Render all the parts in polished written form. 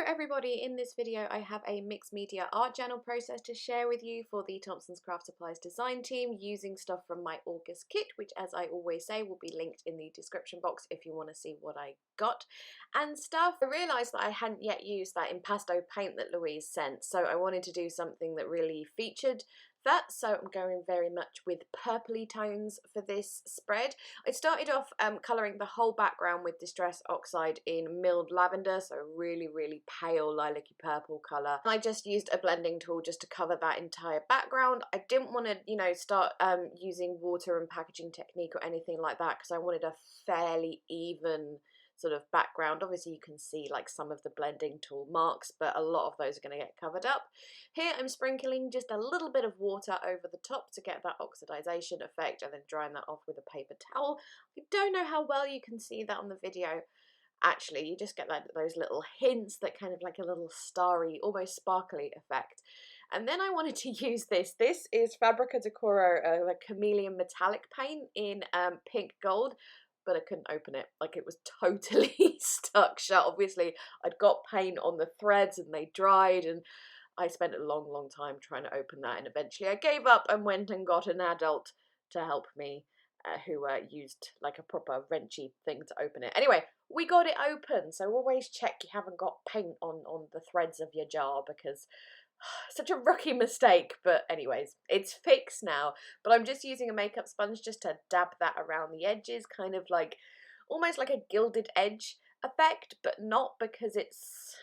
everybody, in this video I have a mixed media art journal process to share with you for the Thompson's Craft Supplies design team using stuff from my August kit, which as I always say will be linked in the description box if you want to see what I got and stuff. I realised that I hadn't yet used that impasto paint that Louise sent, so I wanted to do something that really featured that, so I'm going very much with purpley tones for this spread. I started off colouring the whole background with Distress Oxide in milled lavender, so really pale lilac-y purple colour. And I just used a blending tool just to cover that entire background. I didn't want to, start using water and packaging technique or anything like that because I wanted a fairly even sort of background. Obviously you can see like some of the blending tool marks, but a lot of those are going to get covered up. Here I'm sprinkling just a little bit of water over the top to get that oxidization effect and then drying that off with a paper towel. I don't know how well you can see that on the video. Actually, you just get those little hints that kind of like a little starry, almost sparkly effect. And then I wanted to use this. This is Fabrica Decoro, a chameleon metallic paint in pink gold. But I couldn't open it. Like, it was totally stuck shut. Obviously, I'd got paint on the threads and they dried, and I spent a long time trying to open that, and eventually I gave up and went and got an adult to help me who used like a proper wrenchy thing to open it. Anyway, we got it open, so always check you haven't got paint on the threads of your jar because such a rookie mistake. But anyways, it's fixed now, but I'm just using a makeup sponge just to dab that around the edges, kind of like almost like a gilded edge effect, but not because it's,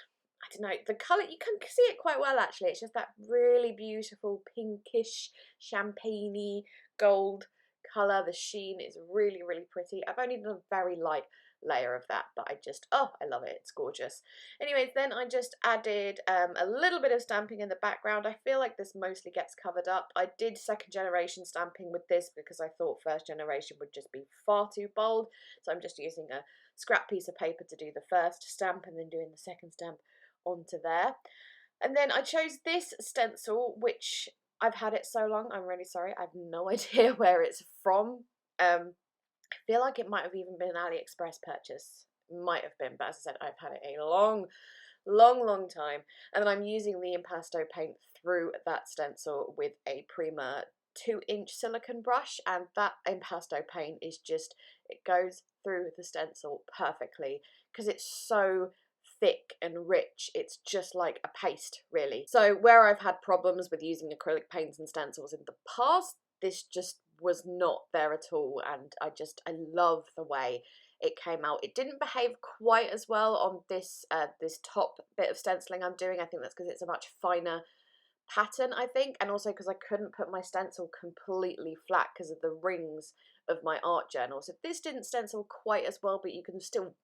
I don't know, the colour, you can see it quite well actually. It's just that really beautiful pinkish champagne-y gold colour. The sheen is really pretty. I've only done a very light layer of that, but I love it. It's gorgeous. Anyways, then I just added a little bit of stamping in the background. I feel like this mostly gets covered up. I did second generation stamping with this because I thought first generation would just be far too bold, so I'm just using a scrap piece of paper to do the first stamp and then doing the second stamp onto there. And then I chose this stencil, which I've had it so long, I'm really sorry, I have no idea where it's from. I feel like it might have even been an AliExpress purchase. Might have been, but as I said, I've had it a long time. And then I'm using the impasto paint through that stencil with a Prima 2-inch silicone brush, and that impasto paint is just, it goes through the stencil perfectly because it's so thick and rich. It's just like a paste, really. So where I've had problems with using acrylic paints and stencils in the past, this just was not there at all, and I love the way it came out. It didn't behave quite as well on this this top bit of stenciling I'm doing. I think that's because it's a much finer pattern, I think, and also because I couldn't put my stencil completely flat because of the rings of my art journal. So this didn't stencil quite as well, but you can still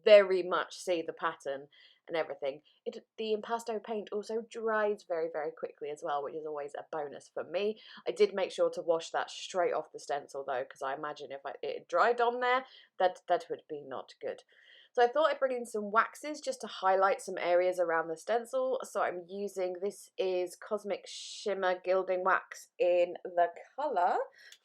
very much see the pattern and everything. The impasto paint also dries very quickly as well, which is always a bonus for me. I did make sure to wash that straight off the stencil though, because I imagine if it dried on there, that would be not good. So I thought I'd bring in some waxes just to highlight some areas around the stencil. So I'm using, this is Cosmic Shimmer Gilding Wax in the colour,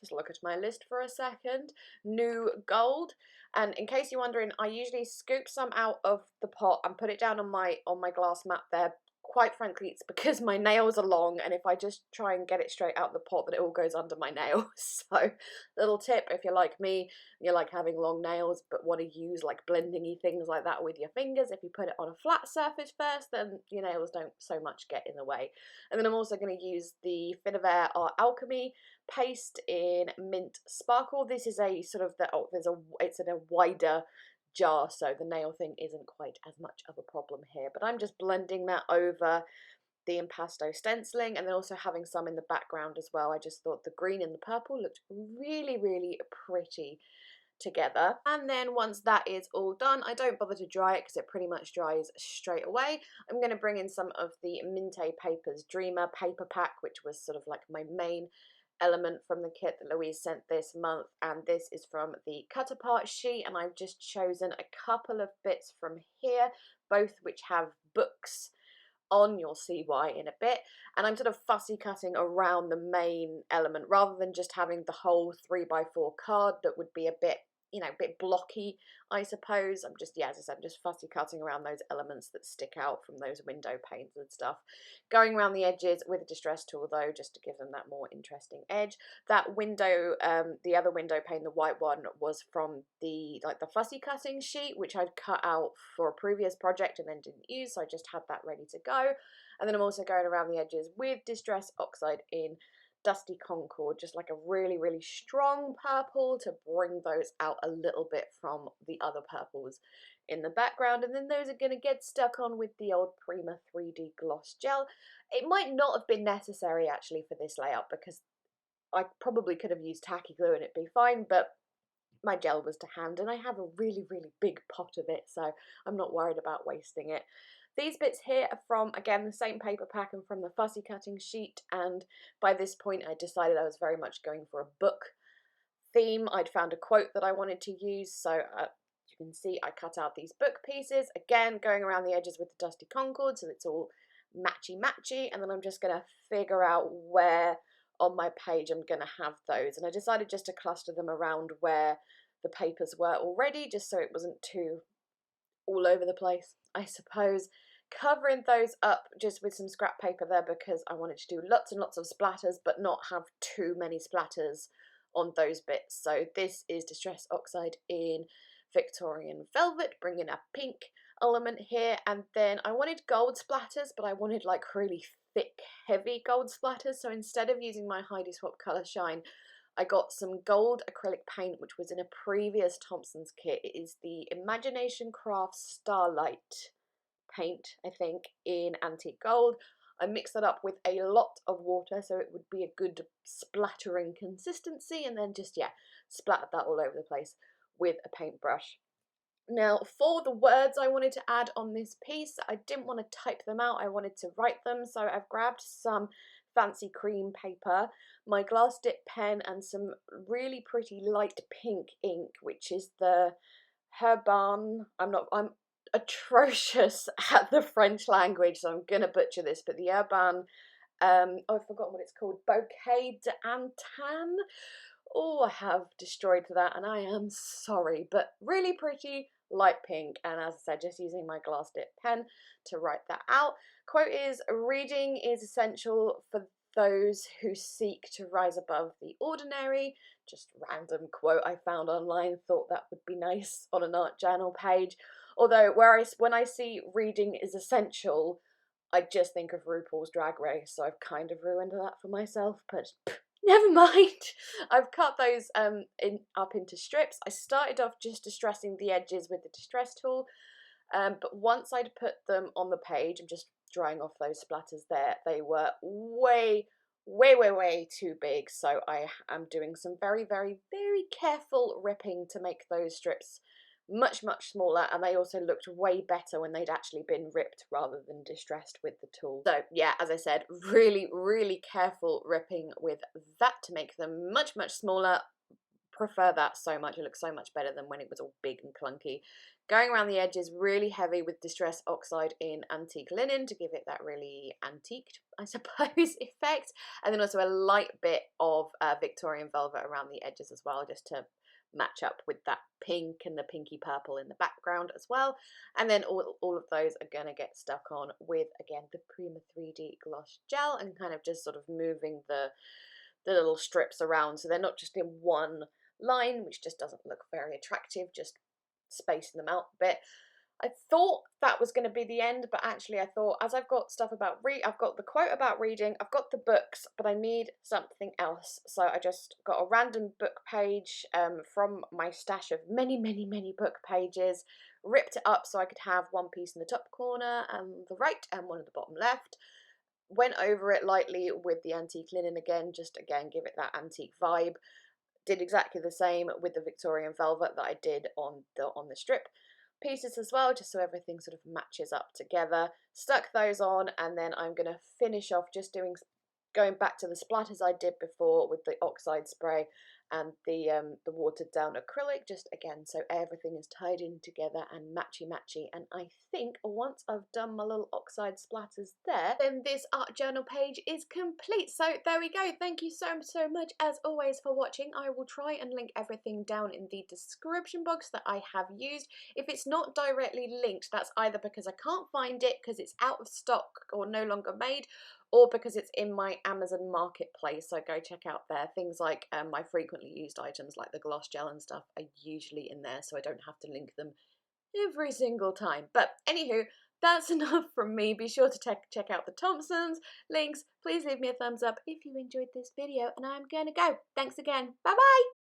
just look at my list for a second, New Gold. And in case you're wondering, I usually scoop some out of the pot and put it down on my glass mat there. Quite frankly, it's because my nails are long, and if I just try and get it straight out the pot, then it all goes under my nails. So, little tip, if you're like me, you like having long nails but want to use like blending-y things like that with your fingers, if you put it on a flat surface first, then your nails don't so much get in the way. And then I'm also going to use the Finavere Art Alchemy paste in Mint Sparkle. This is a sort of it's in a wider jar, so the nail thing isn't quite as much of a problem here, but I'm just blending that over the impasto stenciling, and then also having some in the background as well. I just thought the green and the purple looked really pretty together. And then once that is all done, I don't bother to dry it because it pretty much dries straight away. I'm going to bring in some of the Minte Papers Dreamer paper pack, which was sort of like my main element from the kit that Louise sent this month, and this is from the cut apart sheet, and I've just chosen a couple of bits from here, both which have books on. You'll see why in a bit, and I'm sort of fussy cutting around the main element rather than just having the whole 3x4 card that would be a bit you know, a bit blocky, I suppose. I'm just, yeah, as I said, I'm just fussy cutting around those elements that stick out from those window panes and stuff. Going around the edges with a distress tool though, just to give them that more interesting edge. That window, the other window pane, the white one, was from the fussy cutting sheet, which I'd cut out for a previous project and then didn't use, so I just had that ready to go. And then I'm also going around the edges with Distress Oxide in Dusty Concord, just like a really, really strong purple to bring those out a little bit from the other purples in the background. And then those are going to get stuck on with the old Prima 3D gloss gel. It might not have been necessary actually for this layout, because I probably could have used tacky glue and it'd be fine, but my gel was to hand and I have a really, really big pot of it, so I'm not worried about wasting it. These bits here are from, again, the same paper pack and from the fussy cutting sheet, and by this point I decided I was very much going for a book theme. I'd found a quote that I wanted to use, so you can see I cut out these book pieces, again going around the edges with the Dusty Concord so it's all matchy, and then I'm just going to figure out where on my page I'm going to have those, and I decided just to cluster them around where the papers were already, just so it wasn't too all over the place, I suppose. Covering those up just with some scrap paper there, because I wanted to do lots and lots of splatters but not have too many splatters on those bits. So this is Distress Oxide in Victorian Velvet, bringing a pink element here, and then I wanted gold splatters, but I wanted like really thick, heavy gold splatters, so instead of using my Heidi Swap Colour Shine, I got some gold acrylic paint, which was in a previous Thompson's kit. It is the Imagination Crafts Starlight paint, I think, in antique gold. I mixed that up with a lot of water so it would be a good splattering consistency, and then just, yeah, splattered that all over the place with a paintbrush. Now, for the words I wanted to add on this piece, I didn't want to type them out, I wanted to write them, so I've grabbed some fancy cream paper, my glass dip pen, and some really pretty light pink ink, which is the Herbin. I'm atrocious at the French language, so I'm gonna butcher this, but the Herbin, oh, I've forgotten what it's called, Bouquet d'Antan. Oh, I have destroyed that and I am sorry, but really pretty light pink, and as I said, just using my glass dip pen to write that out. Quote is, reading is essential for those who seek to rise above the ordinary. Just random quote I found online, thought that would be nice on an art journal page. Although when I see reading is essential, I just think of RuPaul's Drag Race, so I've kind of ruined that for myself, but never mind. I've cut those up into strips. I started off just distressing the edges with the distress tool, but once I'd put them on the page, I'm just drying off those splatters there, they were way too big, so I am doing some very careful ripping to make those strips much smaller, and they also looked way better when they'd actually been ripped rather than distressed with the tool. So yeah, as I said, really careful ripping with that to make them much smaller. Prefer that so much. It looks so much better than when it was all big and clunky. Going around the edges really heavy with Distress Oxide in Antique Linen to give it that really antiqued, I suppose, effect, and then also a light bit of Victorian Velvet around the edges as well, just to match up with that pink and the pinky purple in the background as well. And then all of those are going to get stuck on with, again, the Prima 3D gloss gel, and kind of just sort of moving the little strips around so they're not just in one line, which just doesn't look very attractive, just spacing them out a bit. I thought that was going to be the end, but actually I thought, as I've got stuff about I've got the quote about reading, I've got the books, but I need something else. So I just got a random book page from my stash of many book pages, ripped it up so I could have one piece in the top corner and the right and one at the bottom left. Went over it lightly with the antique linen again, just again give it that antique vibe. Did exactly the same with the Victorian Velvet that I did on the strip pieces as well, just so everything sort of matches up together. Stuck those on, and then I'm going to finish off just going back to the splatters I did before with the oxide spray, and the watered down acrylic, just again so everything is tied in together and matchy. And I think once I've done my little oxide splatters there, then this art journal page is complete. So there we go. Thank you so much as always for watching. I will try and link everything down in the description box that I have used. If it's not directly linked, that's either because I can't find it because it's out of stock or no longer made, or because it's in my Amazon marketplace, so go check out there. Things like my frequently used items like the gloss gel and stuff are usually in there, so I don't have to link them every single time. But anywho, that's enough from me. Be sure to check out the Thompson's links. Please leave me a thumbs up if you enjoyed this video, and I'm gonna go. Thanks again. Bye bye.